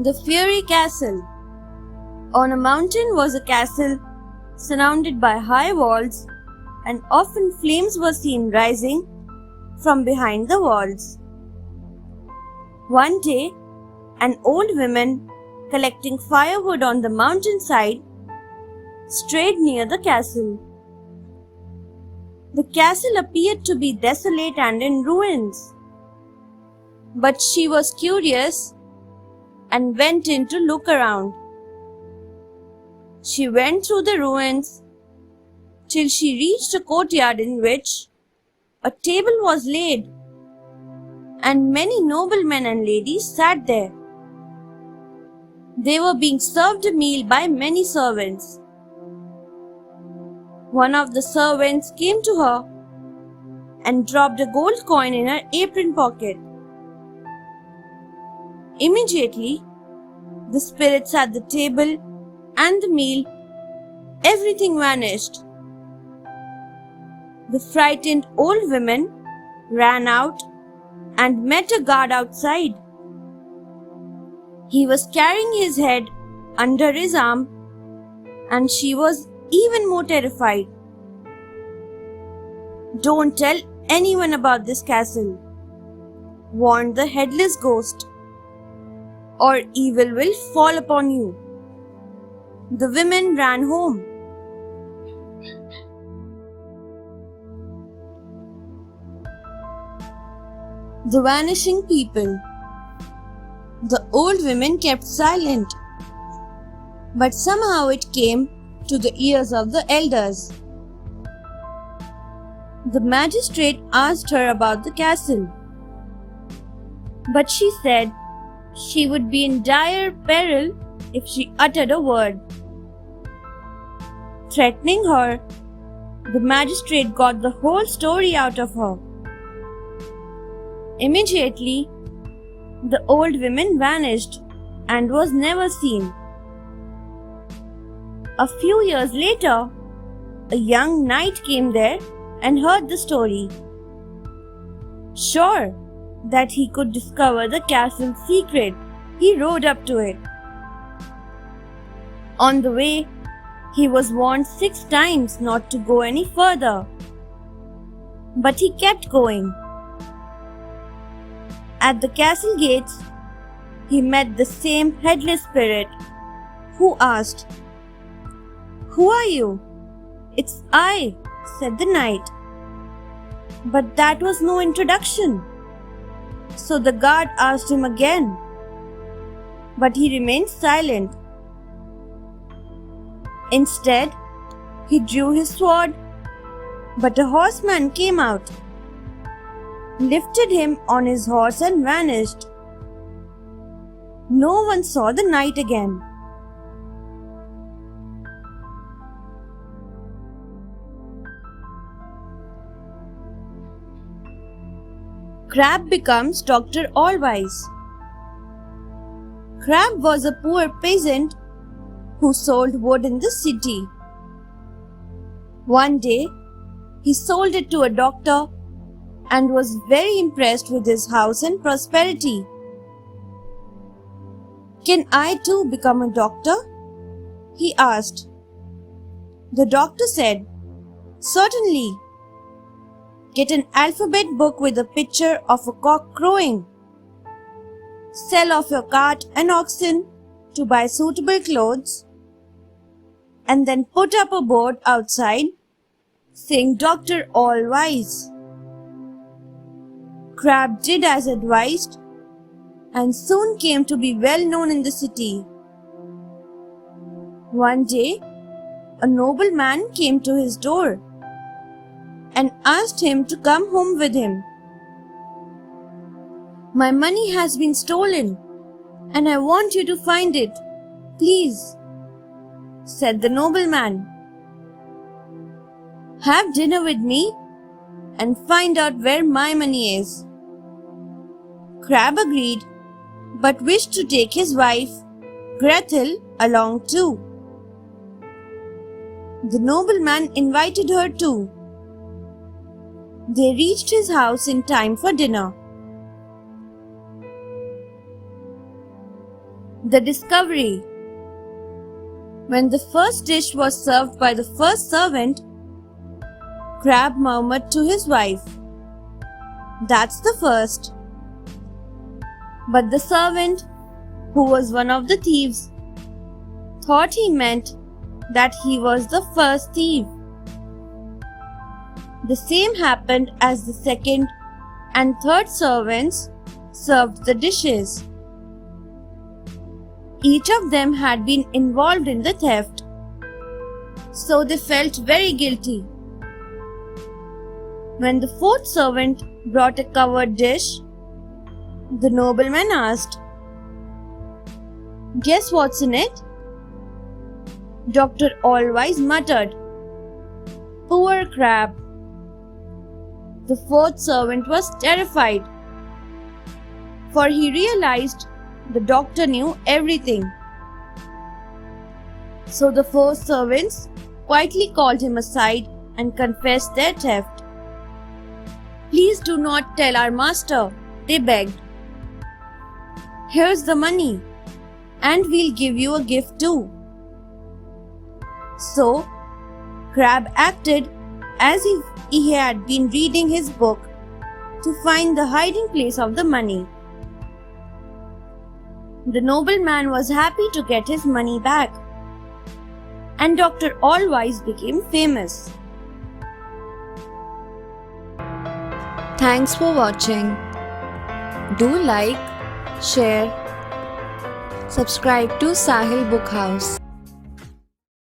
The Fairy Castle. On a mountain was a castle surrounded by high walls, and often flames were seen rising from behind the walls. One day, an old woman collecting firewood on the mountainside strayed near the castle. The castle appeared to be desolate and in ruins, but she was curious and went in to look around. She went through the ruins till she reached a courtyard in which a table was laid, and many noblemen and ladies sat there. They were being served a meal by many servants. One of the servants came to her and dropped a gold coin in her apron pocket. Immediately, the spirits at the table and the meal, everything vanished. The frightened old woman ran out and met a guard outside. He was carrying his head under his arm, and she was even more terrified. "Don't tell anyone about this castle," warned the headless ghost, "or evil will fall upon you." The women ran home. The vanishing people. The old women kept silent, but somehow it came to the ears of the elders. The magistrate asked her about the castle, but she said she would be in dire peril if she uttered a word. Threatening her, the magistrate got the whole story out of her. Immediately, the old woman vanished and was never seen. A few years later, a young knight came there and heard the story. Sure that he could discover the castle's secret, he rode up to it. On the way, he was warned 6 times not to go any further, but he kept going. At the castle gates, he met the same headless spirit, who asked, "Who are you?" "It's I," said the knight. But that was no introduction. So the guard asked him again, but he remained silent. Instead, he drew his sword, but a horseman came out, lifted him on his horse and vanished. No one saw the knight again. Crab becomes Dr. Allwise. Crab was a poor peasant who sold wood in the city. One day, he sold it to a doctor and was very impressed with his house and prosperity. "Can I too become a doctor?" he asked. The doctor said, "Certainly. Get an alphabet book with a picture of a cock crowing. Sell off your cart and oxen to buy suitable clothes, and then put up a board outside saying Dr. Allwise." Crab did as advised and soon came to be well known in the city. One day, a nobleman came to his door and asked him to come home with him. "My money has been stolen, and I want you to find it, please," said the nobleman. "Have dinner with me and find out where my money is." Crab agreed, but wished to take his wife, Gretel, along too. The nobleman invited her too. They reached his house in time for dinner. The discovery. When the first dish was served by the first servant, Crab murmured to his wife, "That's the first." But the servant, who was one of the thieves, thought he meant that he was the first thief. The same happened as the second and third servants served the dishes. Each of them had been involved in the theft, so they felt very guilty. When the fourth servant brought a covered dish, the nobleman asked, "Guess what's in it?" Dr. Allwise muttered, "Poor Crab." The fourth servant was terrified, for he realized the doctor knew everything. So the four servants quietly called him aside and confessed their theft. "Please do not tell our master," they begged. "Here's the money, and we'll give you a gift too." So, Crab acted as if he had been reading his book to find the hiding place of the money. The nobleman was happy to get his money back, and Dr. Allwise became famous. Thanks for watching. Do like, share, subscribe to Sahil Book House.